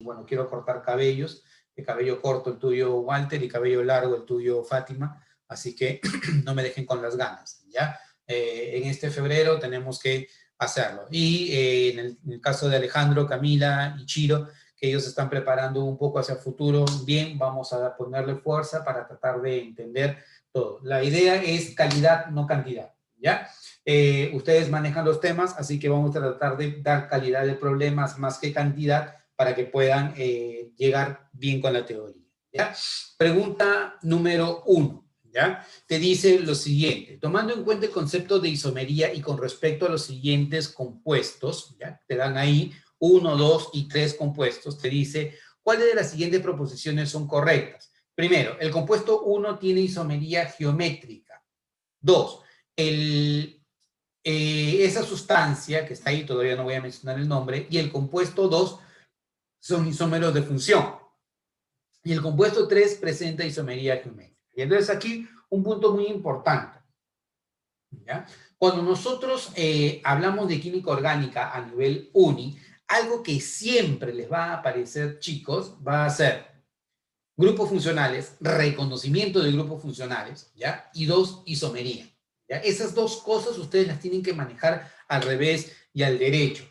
bueno, quiero cortar cabellos, de cabello corto el tuyo Walter y cabello largo el tuyo Fátima, así que no me dejen con las ganas, ¿ya? En este febrero tenemos que hacerlo. Y en el caso de Alejandro, Camila y Chiro, que ellos están preparando un poco hacia el futuro, bien, vamos a ponerle fuerza para tratar de entender todo. La idea es calidad, no cantidad, ¿ya? Ustedes manejan los temas, así que vamos a tratar de dar calidad de problemas más que cantidad para que puedan llegar bien con la teoría, ¿ya? Pregunta número 1, ¿ya? Te dice lo siguiente: tomando en cuenta el concepto de isomería y con respecto a los siguientes compuestos, ¿ya? Te dan ahí 1, 2 y 3 compuestos, te dice cuáles de las siguientes proposiciones son correctas. Primero, el compuesto 1 tiene isomería geométrica. 2, esa sustancia que está ahí, todavía no voy a mencionar el nombre, y el compuesto 2 son isómeros de función. Y el compuesto 3 presenta isomería geométrica. Y entonces aquí un punto muy importante, ¿ya? Cuando nosotros hablamos de química orgánica a nivel uni, algo que siempre les va a aparecer, chicos, va a ser grupos funcionales, reconocimiento de grupos funcionales, ¿ya? Y 2, isomería, ¿ya? Esas dos cosas ustedes las tienen que manejar al revés y al derecho.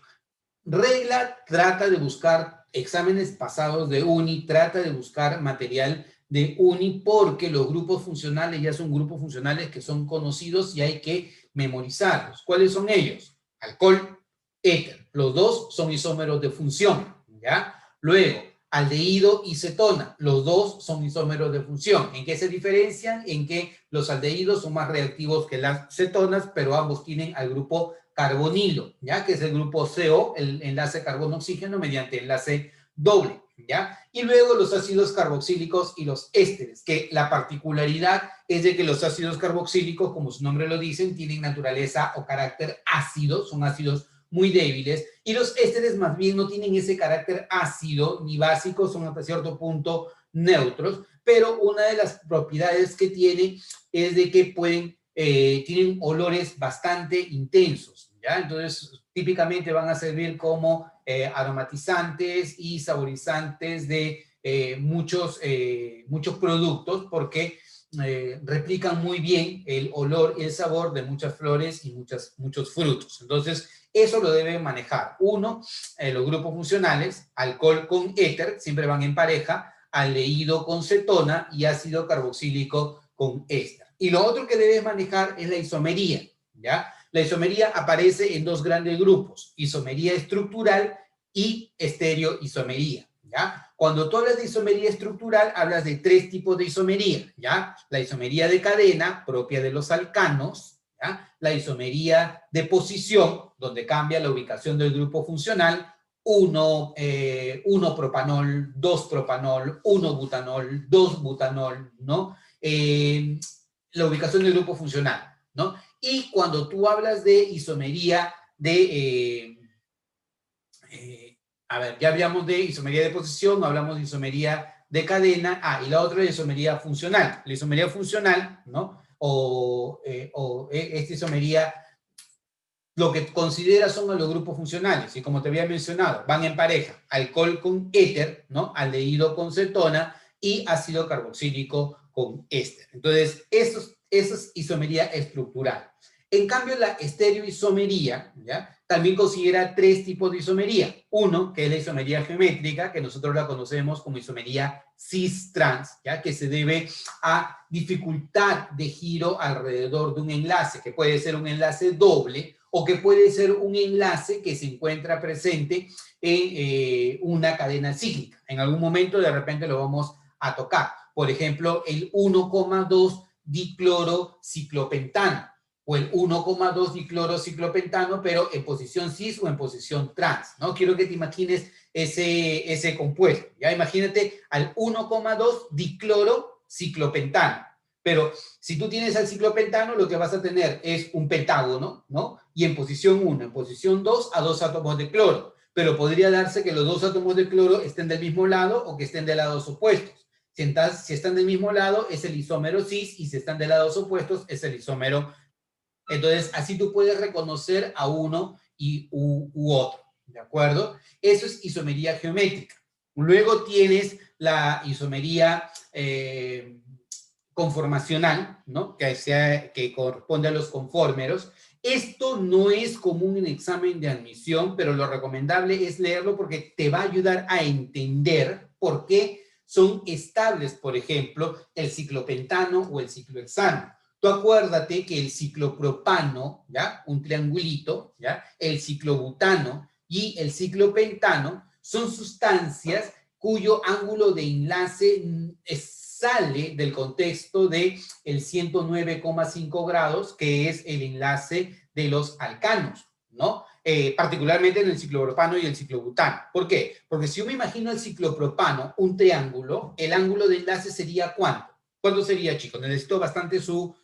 Regla trata de buscar exámenes pasados de uni, trata de buscar material de uni, porque los grupos funcionales ya son grupos funcionales que son conocidos y hay que memorizarlos. ¿Cuáles son ellos? Alcohol, éter. Los dos son isómeros de función, ¿ya? Luego, aldehído y cetona. Los dos son isómeros de función. ¿En qué se diferencian? En que los aldehídos son más reactivos que las cetonas, pero ambos tienen al grupo carbonilo, ¿ya? Que es el grupo CO, el enlace carbono-oxígeno mediante enlace doble, ¿ya? Y luego los ácidos carboxílicos y los ésteres, que la particularidad es de que los ácidos carboxílicos, como su nombre lo dicen, tienen naturaleza o carácter ácido, son ácidos muy débiles, y los ésteres más bien no tienen ese carácter ácido ni básico, son hasta cierto punto neutros, pero una de las propiedades que tienen es de que tienen olores bastante intensos, ¿ya? Entonces, típicamente van a servir como aromatizantes y saborizantes de muchos productos, porque replican muy bien el olor y el sabor de muchas flores y muchos frutos. Entonces, eso lo deben manejar. Uno, los grupos funcionales, alcohol con éter, siempre van en pareja, aldehído con cetona y ácido carboxílico con éster. Y lo otro que debes manejar es la isomería, ¿ya? La isomería aparece en dos grandes grupos: isomería estructural y estereoisomería, ¿ya? Cuando tú hablas de isomería estructural, hablas de tres tipos de isomería, ¿ya? La isomería de cadena, propia de los alcanos, ¿ya? La isomería de posición, donde cambia la ubicación del grupo funcional, 1 propanol, 2 propanol, 1 butanol, 2 butanol, ¿no? La ubicación del grupo funcional, ¿no? Y cuando tú hablas de isomería de, a ver, ya hablamos de isomería de posición, hablamos de isomería de cadena, y la otra es isomería funcional. La isomería funcional, ¿no? Esta isomería, lo que considera son a los grupos funcionales, y como te había mencionado, van en pareja: alcohol con éter, ¿no? Aldehído con cetona y ácido carboxílico con éster. Entonces, eso es isomería estructural. En cambio, la estereoisomería, ¿ya? También considera tres tipos de isomería. Uno, que es la isomería geométrica, que nosotros la conocemos como isomería cis-trans, ¿ya? Que se debe a dificultad de giro alrededor de un enlace, que puede ser un enlace doble o que puede ser un enlace que se encuentra presente en una cadena cíclica. En algún momento de repente lo vamos a tocar. Por ejemplo, el 1,2 diclorociclopentano o el 1,2 diclorociclopentano, pero en posición cis o en posición trans, ¿no? Quiero que te imagines ese compuesto. Ya imagínate al 1,2 diclorociclopentano. Pero si tú tienes al ciclopentano, lo que vas a tener es un pentágono, ¿no? Y en posición 1, en posición 2, a 2 átomos de cloro. Pero podría darse que los 2 átomos de cloro estén del mismo lado o que estén de lados opuestos. Si están del mismo lado, es el isómero cis, y si están de lados opuestos, es el isómero. Entonces, así tú puedes reconocer a uno u otro, ¿de acuerdo? Eso es isomería geométrica. Luego tienes la isomería conformacional, ¿no? Que corresponde a los conformeros. Esto no es común en examen de admisión, pero lo recomendable es leerlo porque te va a ayudar a entender por qué son estables, por ejemplo, el ciclopentano o el ciclohexano. Tú acuérdate que el ciclopropano, ¿ya? Un triangulito, ¿ya? El ciclobutano y el ciclopentano son sustancias cuyo ángulo de enlace sale del contexto de el 109,5 grados, que es el enlace de los alcanos, ¿no? Particularmente en el ciclopropano y el ciclobutano. ¿Por qué? Porque si yo me imagino el ciclopropano, un triángulo, el ángulo de enlace sería ¿cuánto? ¿Cuánto sería, chicos? Necesito bastante su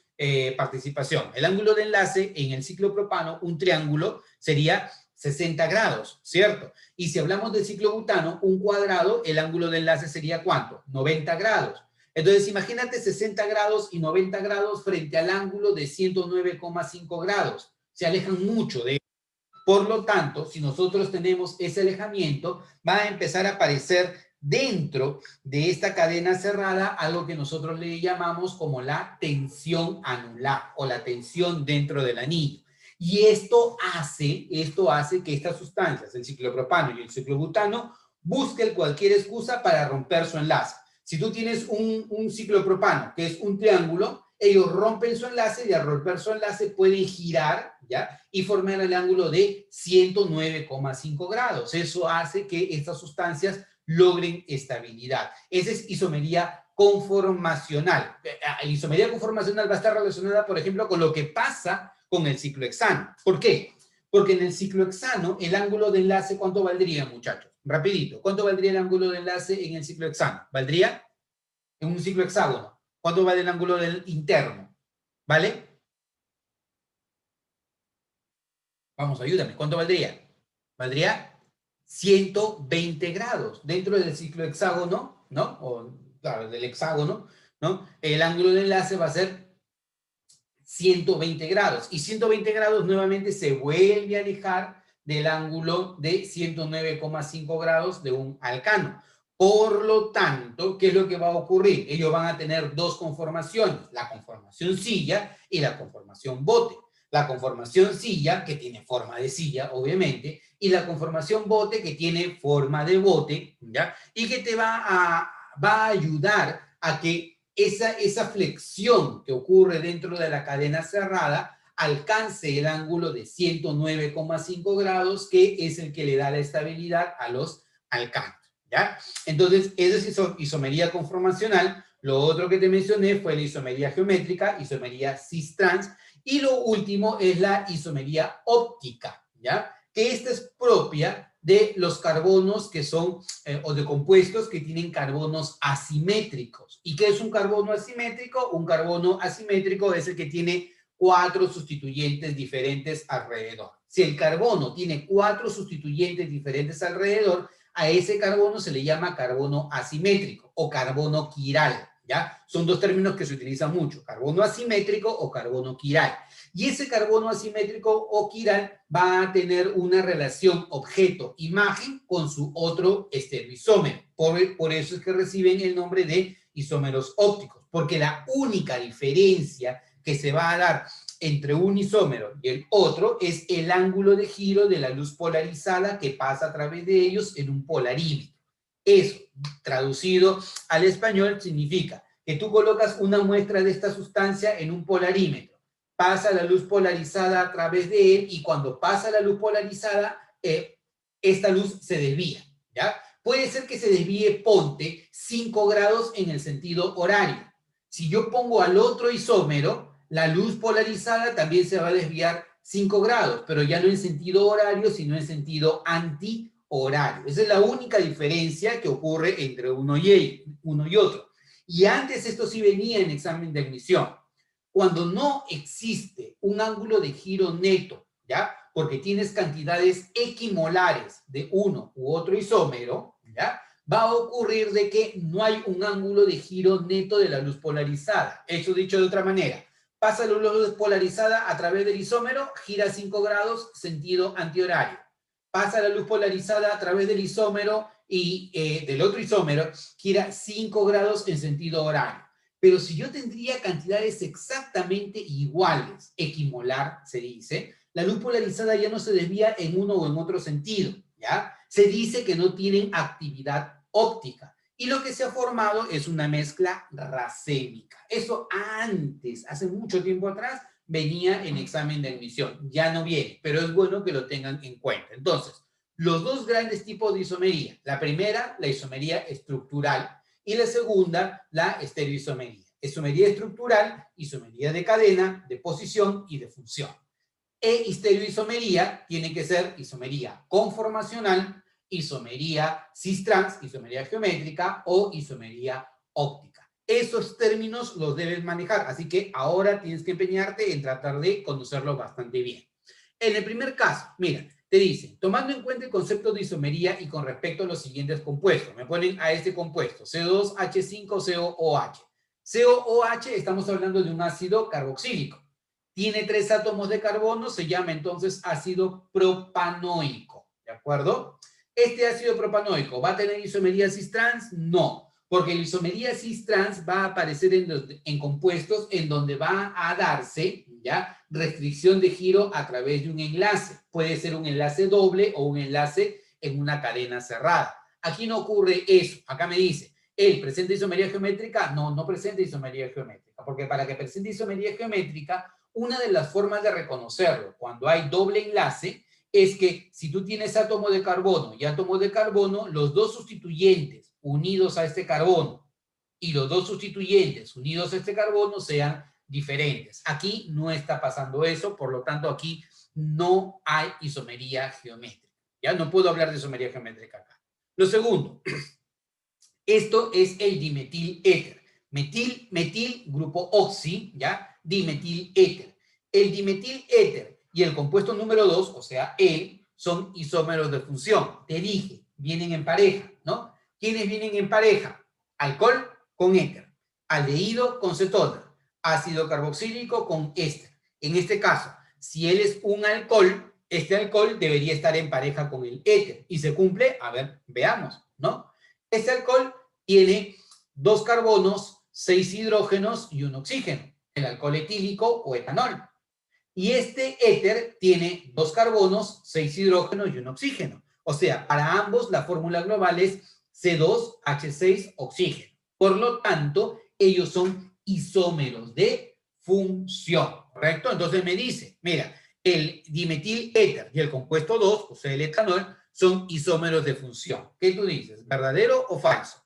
participación. El ángulo de enlace en el ciclopropano, un triángulo, sería 60 grados, ¿cierto? Y si hablamos del ciclobutano, un cuadrado, el ángulo de enlace sería ¿cuánto? 90 grados. Entonces, imagínate 60 grados y 90 grados frente al ángulo de 109,5 grados. Se alejan mucho de. Por lo tanto, si nosotros tenemos ese alejamiento, va a empezar a aparecer dentro de esta cadena cerrada algo que nosotros le llamamos como la tensión anular o la tensión dentro del anillo. Y esto hace que estas sustancias, el ciclopropano y el ciclobutano, busquen cualquier excusa para romper su enlace. Si tú tienes un ciclopropano, que es un triángulo, ellos rompen su enlace y al romper su enlace pueden girar, ¿ya? Y formar el ángulo de 109,5 grados. Eso hace que estas sustancias logren estabilidad. Esa es isomería conformacional. Isomería conformacional va a estar relacionada, por ejemplo, con lo que pasa con el ciclohexano. ¿Por qué? Porque en el ciclohexano, el ángulo de enlace, ¿cuánto valdría, muchachos? Rapidito, ¿cuánto valdría el ángulo de enlace en el ciclohexano? ¿Valdría? En un ciclo hexágono. ¿Cuánto vale el ángulo del interno? ¿Vale? Vamos, ayúdame. ¿Cuánto valdría? Valdría 120 grados. Dentro del ciclo hexágono, ¿no? O, claro, del hexágono, ¿no? El ángulo de enlace va a ser 120 grados. Y 120 grados nuevamente se vuelve a alejar del ángulo de 109,5 grados de un alcano. Por lo tanto, ¿qué es lo que va a ocurrir? Ellos van a tener dos conformaciones, la conformación silla y la conformación bote. La conformación silla, que tiene forma de silla, obviamente, y la conformación bote, que tiene forma de bote, ¿ya? Y que te va a ayudar a que esa flexión que ocurre dentro de la cadena cerrada alcance el ángulo de 109,5 grados, que es el que le da la estabilidad a los alcanos, ¿ya? Entonces, esa es isomería conformacional. Lo otro que te mencioné fue la isomería geométrica, isomería cis-trans, y lo último es la isomería óptica, ¿ya? Que esta es propia de los carbonos que son, o de compuestos que tienen carbonos asimétricos. ¿Y qué es un carbono asimétrico? Un carbono asimétrico es el que tiene 4 sustituyentes diferentes alrededor. Si el carbono tiene 4 sustituyentes diferentes alrededor, a ese carbono se le llama carbono asimétrico o carbono quiral, ¿ya? Son dos términos que se utilizan mucho, carbono asimétrico o carbono quiral. Y ese carbono asimétrico o quiral va a tener una relación objeto-imagen con su otro estereoisómero. Por eso es que reciben el nombre de isómeros ópticos, porque la única diferencia que se va a dar entre un isómero y el otro es el ángulo de giro de la luz polarizada que pasa a través de ellos en un polarímetro. Eso, traducido al español, significa que tú colocas una muestra de esta sustancia en un polarímetro, pasa la luz polarizada a través de él y cuando pasa la luz polarizada, esta luz se desvía, ¿ya? Puede ser que se desvíe, ponte, 5 grados en el sentido horario. Si yo pongo al otro isómero, la luz polarizada también se va a desviar 5 grados, pero ya no en sentido horario, sino en sentido antihorario. Esa es la única diferencia que ocurre entre uno y otro. Y antes esto sí venía en examen de admisión. Cuando no existe un ángulo de giro neto, ¿ya? Porque tienes cantidades equimolares de uno u otro isómero, ¿ya? Va a ocurrir de que no hay un ángulo de giro neto de la luz polarizada. Eso dicho de otra manera, pasa la luz polarizada a través del isómero, gira 5 grados, sentido antihorario. pasa la luz polarizada a través del isómero y del otro isómero, gira 5 grados en sentido horario. Pero si yo tendría cantidades exactamente iguales, equimolar se dice, la luz polarizada ya no se desvía en uno o en otro sentido, ¿ya? Se dice que no tienen actividad óptica. Y lo que se ha formado es una mezcla racémica. Eso antes, hace mucho tiempo atrás, venía en examen de admisión. Ya no viene, pero es bueno que lo tengan en cuenta. Entonces, los dos grandes tipos de isomería. La primera, la isomería estructural, y la segunda, la estereoisomería. Isomería estructural, isomería de cadena, de posición y de función. Estereoisomería tiene que ser isomería conformacional, isomería cis-trans, isomería geométrica o isomería óptica. Esos términos los debes manejar, así que ahora tienes que empeñarte en tratar de conocerlo bastante bien. En el primer caso, mira, te dice, tomando en cuenta el concepto de isomería y con respecto a los siguientes compuestos, me ponen a este compuesto, CO2H5COOH. COOH, estamos hablando de un ácido carboxílico. Tiene 3 átomos de carbono, se llama entonces ácido propanoico, ¿de acuerdo? ¿Este ácido propanoico va a tener isomería cis-trans? No, porque la isomería cis-trans va a aparecer en compuestos en donde va a darse, ¿ya?, restricción de giro a través de un enlace. Puede ser un enlace doble o un enlace en una cadena cerrada. Aquí no ocurre eso. Acá me dice, ¿él presenta isomería geométrica? No, no presenta isomería geométrica, porque para que presente isomería geométrica, una de las formas de reconocerlo cuando hay doble enlace es que si tú tienes átomo de carbono y átomo de carbono, los dos sustituyentes unidos a este carbono y los dos sustituyentes unidos a este carbono sean diferentes. Aquí no está pasando eso, por lo tanto aquí no hay isomería geométrica. Ya no puedo hablar de isomería geométrica acá. Lo segundo, esto es el dimetil éter. Metil, metil, grupo oxi, ¿ya? Dimetil éter. El dimetil éter y el compuesto número 2, o sea, son isómeros de función. Te dije, vienen en pareja, ¿no? ¿Quiénes vienen en pareja? Alcohol con éter, aldehído con cetona, ácido carboxílico con éster. En este caso, si él es un alcohol, este alcohol debería estar en pareja con el éter. ¿Y se cumple? A ver, veamos, ¿no? Este alcohol tiene 2 carbonos, 6 hidrógenos y un oxígeno, el alcohol etílico o etanol. Y este éter tiene 2 carbonos, 6 hidrógenos y un oxígeno. O sea, para ambos la fórmula global es C2H6 oxígeno. Por lo tanto, ellos son isómeros de función, ¿correcto? Entonces me dice, mira, el dimetil éter y el compuesto 2, o sea, el etanol, son isómeros de función. ¿Qué tú dices? ¿Verdadero o falso?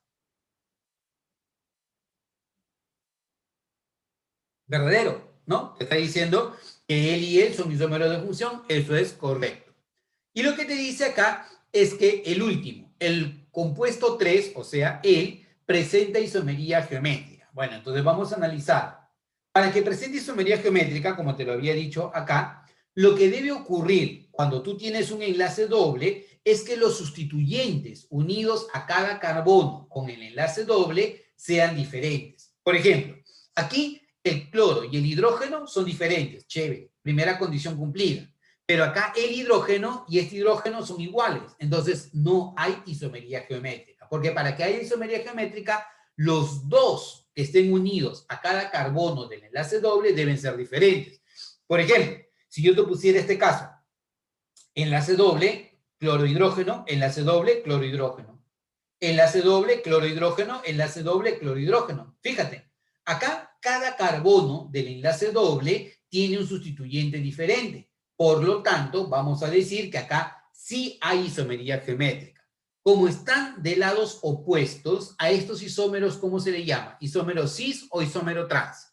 Verdadero, ¿no? Te está diciendo que él y él son isómeros de función, eso es correcto. Y lo que te dice acá es que el último, el compuesto 3, o sea, él, presenta isomería geométrica. Bueno, entonces vamos a analizar. Para que presente isomería geométrica, como te lo había dicho acá, lo que debe ocurrir cuando tú tienes un enlace doble es que los sustituyentes unidos a cada carbono con el enlace doble sean diferentes. Por ejemplo, aquí el cloro y el hidrógeno son diferentes. Chévere, primera condición cumplida. Pero acá el hidrógeno y este hidrógeno son iguales. Entonces no hay isomería geométrica. Porque para que haya isomería geométrica, los dos que estén unidos a cada carbono del enlace doble deben ser diferentes. Por ejemplo, si yo te pusiera este caso, enlace doble, clorohidrógeno, enlace doble, clorohidrógeno. Enlace doble, clorohidrógeno, enlace doble, clorohidrógeno. Fíjate, acá cada carbono del enlace doble tiene un sustituyente diferente. Por lo tanto, vamos a decir que acá sí hay isomería geométrica. Como están de lados opuestos, a estos isómeros, ¿cómo se le llama? ¿Isómero cis o isómero trans?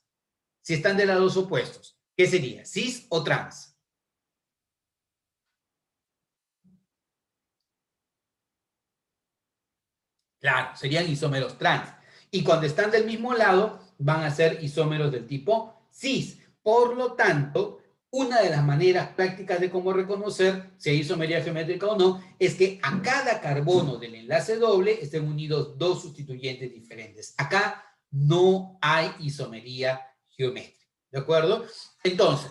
Si están de lados opuestos, ¿qué sería? ¿Cis o trans? Claro, serían isómeros trans. Y cuando están del mismo lado, van a ser isómeros del tipo cis. Por lo tanto, una de las maneras prácticas de cómo reconocer si hay isomería geométrica o no es que a cada carbono del enlace doble estén unidos dos sustituyentes diferentes. Acá no hay isomería geométrica. ¿De acuerdo? Entonces,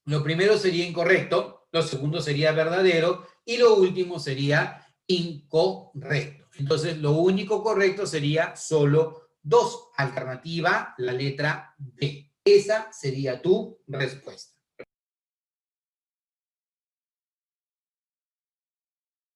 lo primero sería incorrecto, lo segundo sería verdadero y lo último sería incorrecto. Entonces, lo único correcto sería solo 2. Alternativa, la letra B. Esa sería tu respuesta.